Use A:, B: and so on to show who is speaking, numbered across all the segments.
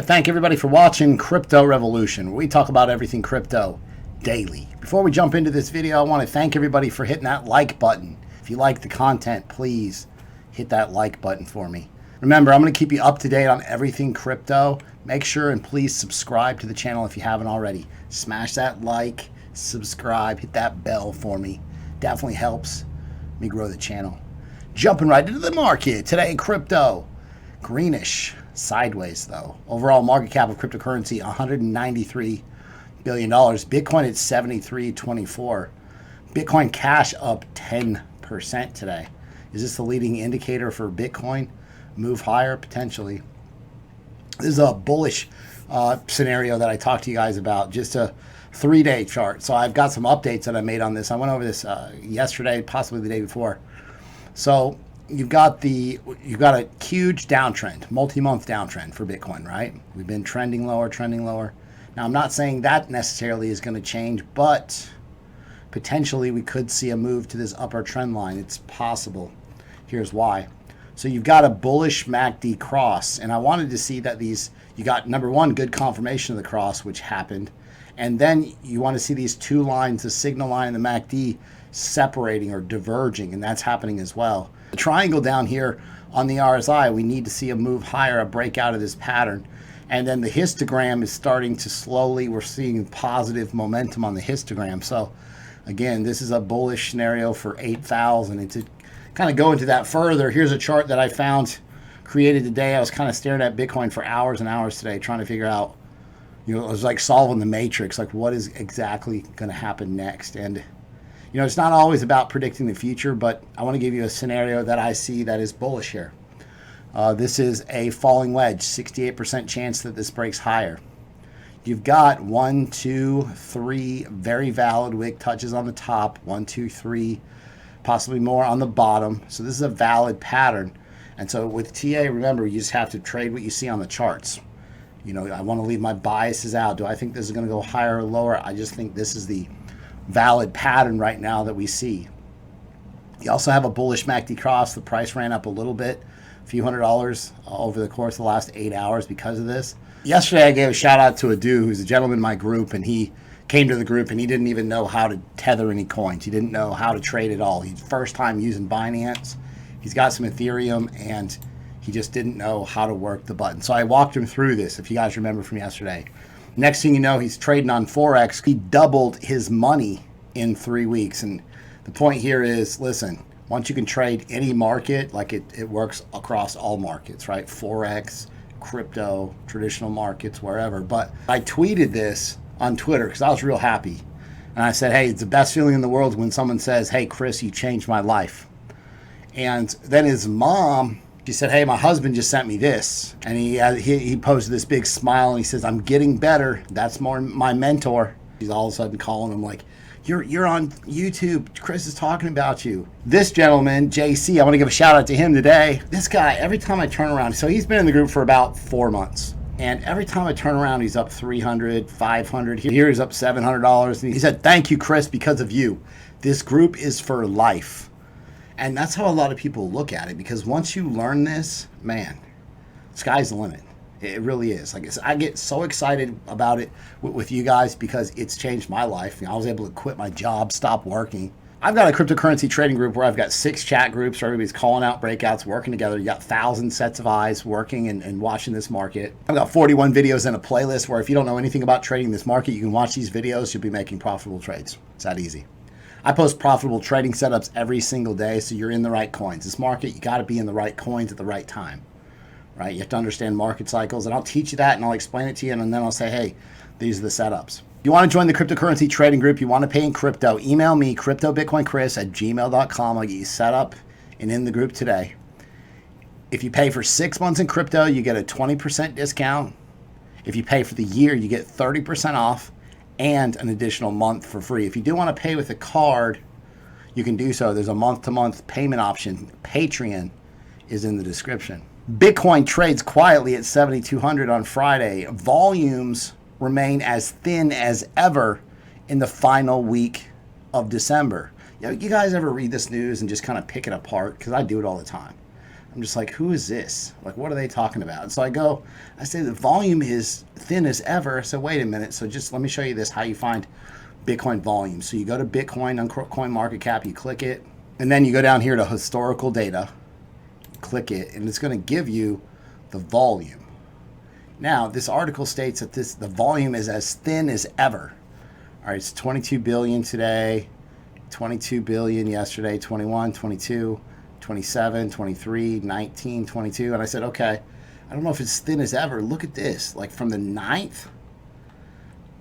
A: to thank everybody for watching Crypto Revolution, where we talk about everything crypto daily. Before we jump into this video, I want to thank everybody for hitting that like button. If you like the content, please hit that like button for me. Remember, I'm going to keep you up to date on everything crypto. Make sure and please subscribe to the channel if you haven't already. Smash that like, subscribe, hit that bell for me. Definitely helps me grow the channel. Jumping right into the market. Today, crypto, greenish, sideways though. Overall market cap of cryptocurrency, $193 billion. Bitcoin at 73.24. Bitcoin Cash up 10% today. Is this the leading indicator for Bitcoin? Move higher? Potentially. This is a bullish scenario that I talked to you guys about, just a 3-day chart. So I've got some updates that I made on this. I went over this yesterday, possibly the day before. So you've got a huge downtrend, multi-month downtrend for Bitcoin, right? We've been trending lower, trending lower. Now, I'm not saying that necessarily is going to change, but potentially we could see a move to this upper trend line. It's possible. Here's why. So you've got a bullish MACD cross, and I wanted to see that you got, number one, good confirmation of the cross, which happened, and then you want to see these two lines, the signal line and the MACD, separating or diverging, and that's happening as well. The triangle down here on the RSI, we need to see a move higher, a breakout of this pattern. And then the histogram is starting to slowly, we're seeing positive momentum on the histogram. So again, this is a bullish scenario for 8,000. And to kind of go into that further, here's a chart that I found created today. I was kind of staring at Bitcoin for hours and hours today, trying to figure out, it was like solving the matrix, like what is exactly going to happen next. And it's not always about predicting the future, but I want to give you a scenario that I see that is bullish here. This is a falling wedge, 68% chance that this breaks higher. You've got 1, 2, 3 very valid wick touches on the top, 1, 2, 3, possibly more on the bottom. So this is a valid pattern. And so with TA, remember, you just have to trade what you see on the charts. I want to leave my biases out. Do I think this is going to go higher or lower? I just think this is the valid pattern right now that we see. You also have a bullish MACD cross. The price ran up a little bit, a few $100 over the course of the last 8 hours because of this. Yesterday, I gave a shout out to a dude who's a gentleman in my group, and he came to the group and he didn't even know how to tether any coins. He didn't know how to trade at all. He's first time using Binance. He's got some Ethereum, and he just didn't know how to work the button. So I walked him through this, if you guys remember from yesterday. Next thing you know, he's trading on Forex. He doubled his money in 3 weeks. And the point here is, listen, once you can trade any market, like it works across all markets, right? Forex, crypto, traditional markets, wherever. But I tweeted this on Twitter because I was real happy. And I said, hey, it's the best feeling in the world when someone says, hey, Chris, you changed my life. And then his mom, she said, hey, my husband just sent me this. And he posted this big smile, and he says, I'm getting better. That's my mentor. He's all of a sudden calling him like, you're on YouTube. Chris is talking about you. This gentleman, JC, I want to give a shout out to him today. This guy, every time I turn around, so he's been in the group for about 4 months. And every time I turn around, he's up $300, $500. Here he's up $700. And he said, thank you, Chris, because of you. This group is for life. And that's how a lot of people look at it, because once you learn this, man, sky's the limit. It really is. Like, I get so excited about it with you guys because it's changed my life. I was able to quit my job, stop working. I've got a cryptocurrency trading group where I've got 6 chat groups where everybody's calling out breakouts, working together. You got 1,000 sets of eyes working and watching this market. I've got 41 videos in a playlist where if you don't know anything about trading this market, you can watch these videos. You'll be making profitable trades. It's that easy. I post profitable trading setups every single day, so you're in the right coins. This market, you got to be in the right coins at the right time, right? You have to understand market cycles, and I'll teach you that, and I'll explain it to you, and then I'll say, hey, these are the setups. You want to join the cryptocurrency trading group, you want to pay in crypto, email me, cryptobitcoinchris@gmail.com. I'll get you set up and in the group today. If you pay for 6 months in crypto, you get a 20% discount. If you pay for the year, you get 30% off. And an additional month for free. If you do want to pay with a card, you can do so. There's a month-to-month payment option. Patreon is in the description. Bitcoin trades quietly at 7,200 on Friday. Volumes remain as thin as ever in the final week of December. You guys ever read this news and just kind of pick it apart? Because I do it all the time. I'm just like, who is this? Like, what are they talking about? And so I say the volume is thin as ever. So wait a minute. So just let me show you this, how you find Bitcoin volume. So you go to Bitcoin on CoinMarketCap, you click it, and then you go down here to historical data, click it, and it's going to give you the volume. Now, this article states that the volume is as thin as ever. All right, it's 22 billion today, 22 billion yesterday, 21, 22, 27, 23, 19, 22. And I said, okay, I don't know if it's thin as ever. Look at this. Like from the 9th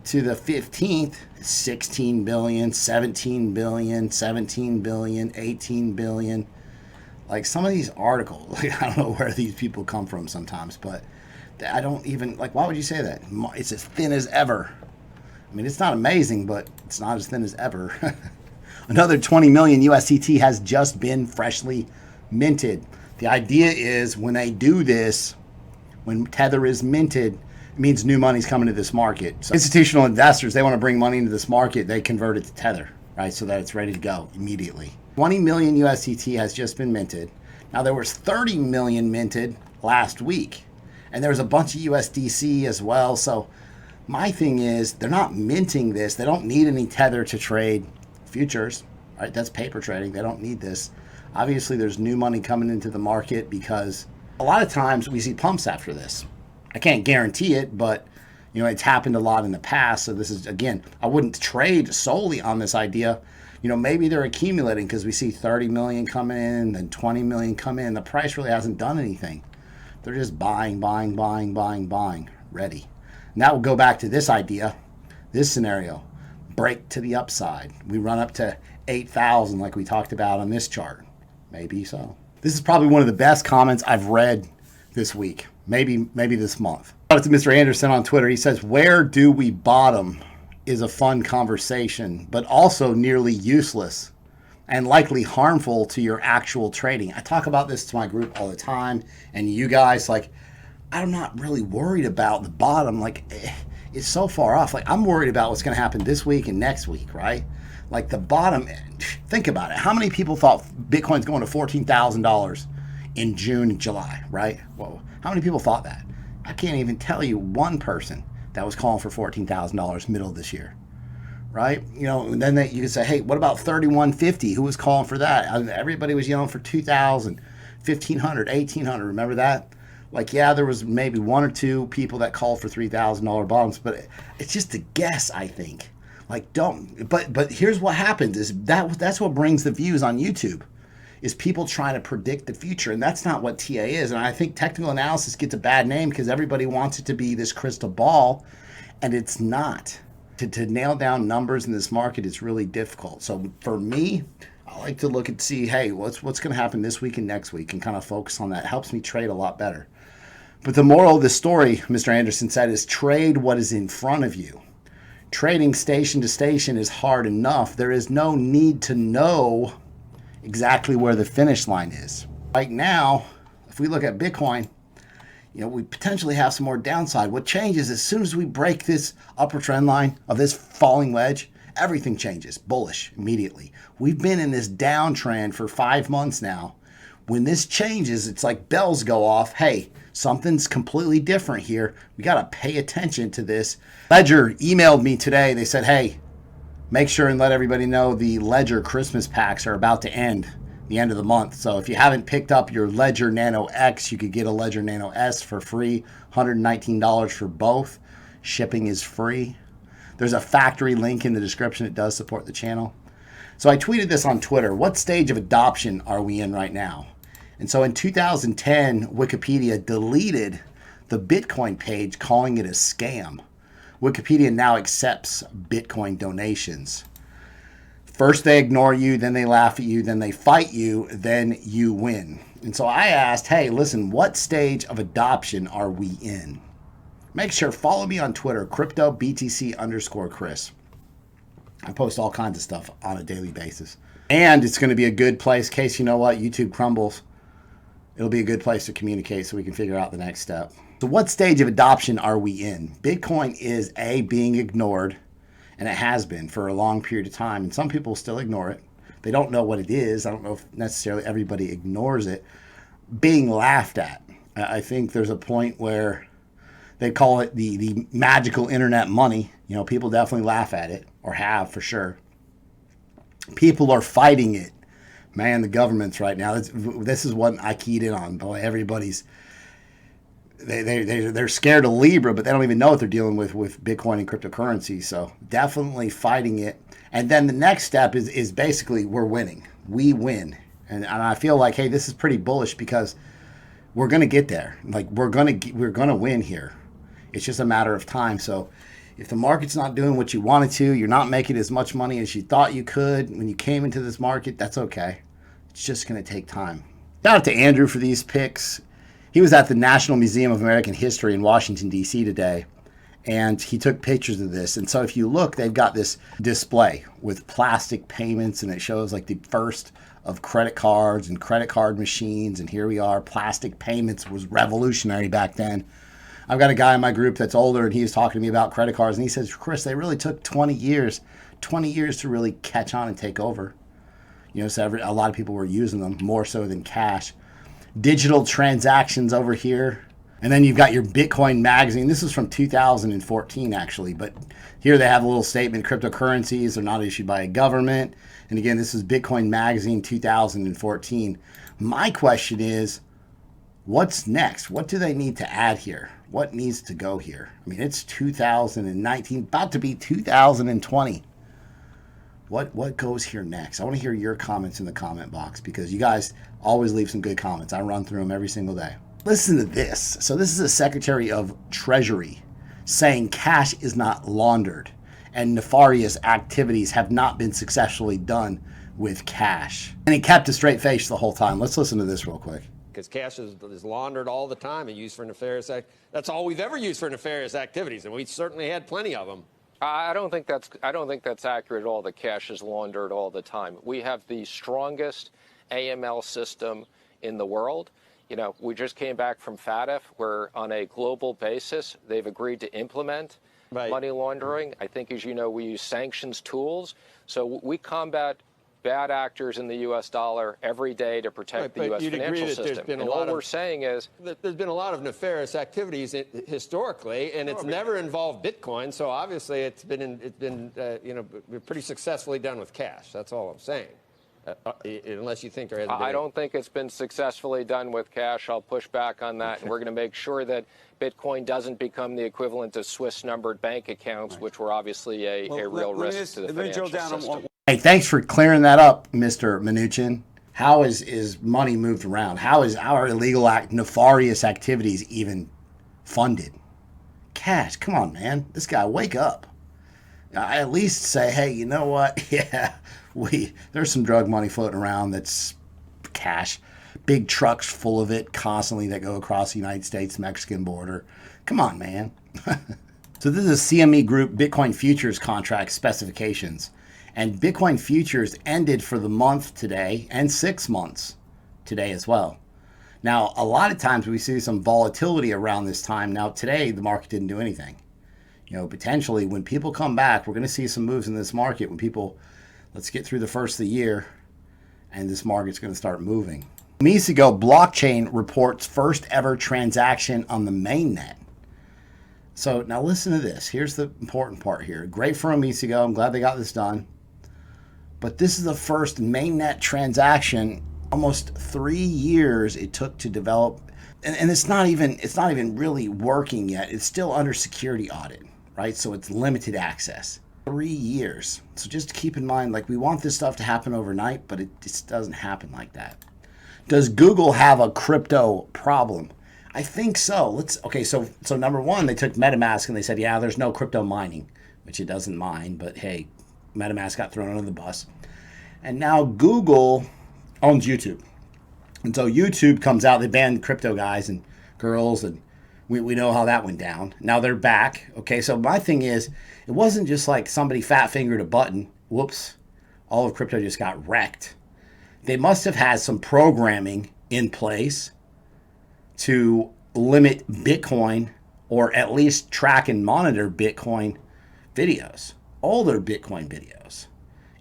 A: to the 15th, 16 billion, 17 billion, 17 billion, 18 billion. Like some of these articles, like, I don't know where these people come from sometimes, but I don't even, like, why would you say that? It's as thin as ever. I mean, it's not amazing, but it's not as thin as ever. Another 20 million USDT has just been freshly minted. The idea is when they do this, when Tether is minted, it means new money's coming to this market. So institutional investors, they want to bring money into this market, they convert it to Tether, right? So that it's ready to go immediately. 20 million USDT has just been minted. Now there was 30 million minted last week, and there was a bunch of USDC as well. So my thing is, they're not minting this. They don't need any Tether to trade futures, right? That's paper trading. They don't need this. Obviously, there's new money coming into the market because a lot of times we see pumps after this. I can't guarantee it, but you know, it's happened a lot in the past. So this is, again, I wouldn't trade solely on this idea. You know, maybe they're accumulating because we see 30 million come in, then 20 million come in. The price really hasn't done anything. They're just buying, ready. And that will go back to this idea, this scenario. Break to the upside. We run up to 8,000 like we talked about on this chart. Maybe so. This is probably one of the best comments I've read this week, maybe this month. It's Mr. Anderson on Twitter. He says, "Where do we bottom is a fun conversation, but also nearly useless and likely harmful to your actual trading." I talk about this to my group all the time, and you guys, like, I'm not really worried about the bottom. Like, it's so far off. Like, I'm worried about what's going to happen this week and next week, right? Like the bottom, think about it. How many people thought Bitcoin's going to $14,000 in June and July, right? Whoa. How many people thought that? I can't even tell you one person that was calling for $14,000 middle of this year, right? You know, and then you can say, hey, what about 3150? Who was calling for that? Everybody was yelling for 2,000, 1,500, 1,800. Remember that? Like, yeah, there was maybe one or two people that called for $3,000 bottoms, but it's just a guess, I think. Like, but here's what happens is that's what brings the views on YouTube, is people trying to predict the future, and that's not what TA is. And I think technical analysis gets a bad name because everybody wants it to be this crystal ball, and it's not. To nail down numbers in this market is really difficult. So for me, I like to look and see, hey, what's going to happen this week and next week, and kind of focus on that. It helps me trade a lot better. But the moral of the story, Mr. Anderson said, is trade what is in front of you. Trading station to station is hard enough. There is no need to know exactly where the finish line is. Right now, if we look at Bitcoin, you know, we potentially have some more downside. What changes as soon as we break this upper trend line of this falling wedge, everything changes, bullish immediately. We've been in this downtrend for 5 months now. When this changes, it's like bells go off. Hey, something's completely different here. We got to pay attention to this. Ledger emailed me today. They said, hey, make sure and let everybody know the Ledger Christmas packs are about to end the end of the month. So if you haven't picked up your Ledger Nano X, you could get a Ledger Nano S for free, $119 for both. Shipping is free. There's a factory link in the description. It does support the channel. So I tweeted this on Twitter. What stage of adoption are we in right now? And so in 2010, Wikipedia deleted the Bitcoin page, calling it a scam. Wikipedia now accepts Bitcoin donations. First they ignore you, then they laugh at you, then they fight you, then you win. And so I asked, hey, listen, what stage of adoption are we in? Make sure, follow me on Twitter, cryptobtc_Chris. I post all kinds of stuff on a daily basis. And it's going to be a good place, in case you know what, YouTube crumbles. It'll be a good place to communicate so we can figure out the next step. So what stage of adoption are we in? Bitcoin is being ignored, and it has been for a long period of time. And some people still ignore it. They don't know what it is. I don't know if necessarily everybody ignores it. being laughed at. I think there's a point where they call it the magical internet money. You know, people definitely laugh at it, or have for sure. People are fighting it. Man, the governments right now, this is what I keyed in on. Boy, everybody's, they're scared of Libra, but they don't even know what they're dealing with Bitcoin and cryptocurrency. So definitely fighting it. And then the next step is basically we're winning. We win. And I feel like, hey, this is pretty bullish because we're going to get there. Like we're going to win here. It's just a matter of time. So if the market's not doing what you wanted to, you're not making as much money as you thought you could when you came into this market, that's okay. It's just going to take time. Shout out to Andrew for these picks. He was at the National Museum of American History in Washington, D.C. today, and he took pictures of this. And so if you look, they've got this display with plastic payments, and it shows like the first of credit cards and credit card machines. And here we are. Plastic payments was revolutionary back then. I've got a guy in my group that's older, and he was talking to me about credit cards, and he says, Chris, they really took 20 years to really catch on and take over. You know, so a lot of people were using them more so than cash. Digital transactions over here. And then you've got your Bitcoin magazine. This is from 2014, actually. But here they have a little statement, cryptocurrencies are not issued by a government. And again, this is Bitcoin magazine 2014. My question is, what's next? What do they need to add here? What needs to go here? I mean, it's 2019, about to be 2020. What goes here next? I want to hear your comments in the comment box because you guys always leave some good comments. I run through them every single day. Listen to this. So this is the Secretary of Treasury saying cash is not laundered and nefarious activities have not been successfully done with cash. And he kept a straight face the whole time. Let's listen to this real quick.
B: Because cash is laundered all the time and used for nefarious that's all we've ever used for nefarious activities, and we certainly had plenty of them.
C: I don't think that's accurate at all. That cash is laundered all the time. We have the strongest AML system in the world. You know, we just came back from FATF, where on a global basis they've agreed to implement money laundering. I think, as you know, we use sanctions tools, so we combat bad actors in the U.S. dollar every day to protect the U.S. financial system. And what we're saying is
B: there's been a lot of nefarious activities historically, and it's never involved Bitcoin. So obviously, it's been pretty successfully done with cash. That's all I'm saying. Unless you think there hasn't been.
C: I don't think it's been successfully done with cash. I'll push back on that, and we're going to make sure that Bitcoin doesn't become the equivalent of Swiss-numbered bank accounts, which were obviously a real risk to the financial system.
A: Hey, thanks for clearing that up, Mr. Mnuchin. How is money moved around? How is our illegal nefarious activities even funded? Cash, come on, man. This guy, wake up. I at least say, hey, you know what? Yeah, there's some drug money floating around that's cash. Big trucks full of it constantly that go across the United States-Mexican border. Come on, man. So this is CME Group Bitcoin Futures contract specifications. And Bitcoin Futures ended for the month today and 6 months today as well. Now, a lot of times we see some volatility around this time. Now, today, the market didn't do anything. You know, potentially when people come back, we're going to see some moves in this market when people, let's get through the first of the year, and this market's going to start moving. Mesigo blockchain reports first ever transaction on the main net. So now listen to this. Here's the important part here. Great for Mesigo. I'm glad they got this done. But this is the first mainnet transaction. Almost 3 years it took to develop, and it's not even really working yet. It's still under security audit, right? So it's limited access. 3 years. So just keep in mind, like, we want this stuff to happen overnight, but it just doesn't happen like that. Does Google have a crypto problem? I think so. So number one, they took MetaMask and they said, yeah, there's no crypto mining, which it doesn't mine, but hey, MetaMask got thrown under the bus. And now Google owns YouTube. And so YouTube comes out, they banned crypto guys and girls, and we know how that went down. Now they're back. Okay, so my thing is, it wasn't just like somebody fat fingered a button. Whoops, all of crypto just got wrecked. They must have had some programming in place to limit Bitcoin, or at least track and monitor Bitcoin videos, older Bitcoin videos,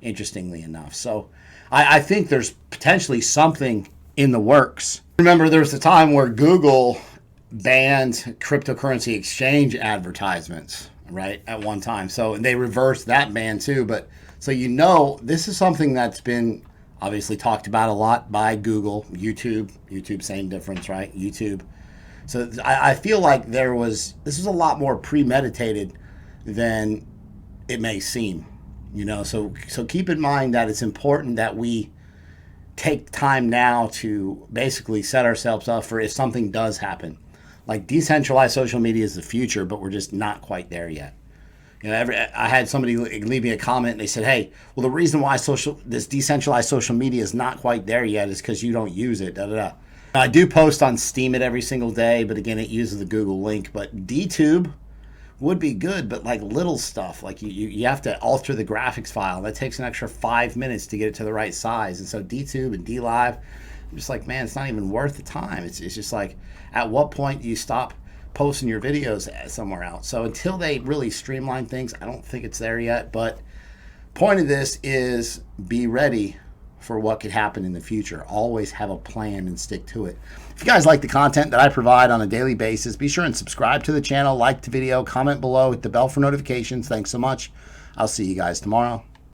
A: interestingly enough. So I think there's potentially something in the works. Remember, there was a time where Google banned cryptocurrency exchange advertisements, right, at one time. So they reversed that ban too. But so this is something that's been obviously talked about a lot by Google, YouTube, same difference, right? YouTube. So I feel like this was a lot more premeditated than it may seem, so keep in mind that it's important that we take time now to basically set ourselves up for if something does happen. Like, decentralized social media is the future, but we're just not quite there yet. I had somebody leave me a comment and they said, hey, well, the reason why this decentralized social media is not quite there yet is because you don't use it, I do post on Steemit every single day, but again, it uses the Google link. But DTube would be good, but like little stuff, like you have to alter the graphics file. That takes an extra 5 minutes to get it to the right size. And so DTube and DLive, I'm just like, man, it's not even worth the time. It's just like, at what point do you stop posting your videos somewhere else? So until they really streamline things, I don't think it's there yet. But point of this is be ready for what could happen in the future. Always have a plan and stick to it. If you guys like the content that I provide on a daily basis, be sure and subscribe to the channel, like the video, comment below, hit the bell for notifications. Thanks so much. I'll see you guys tomorrow.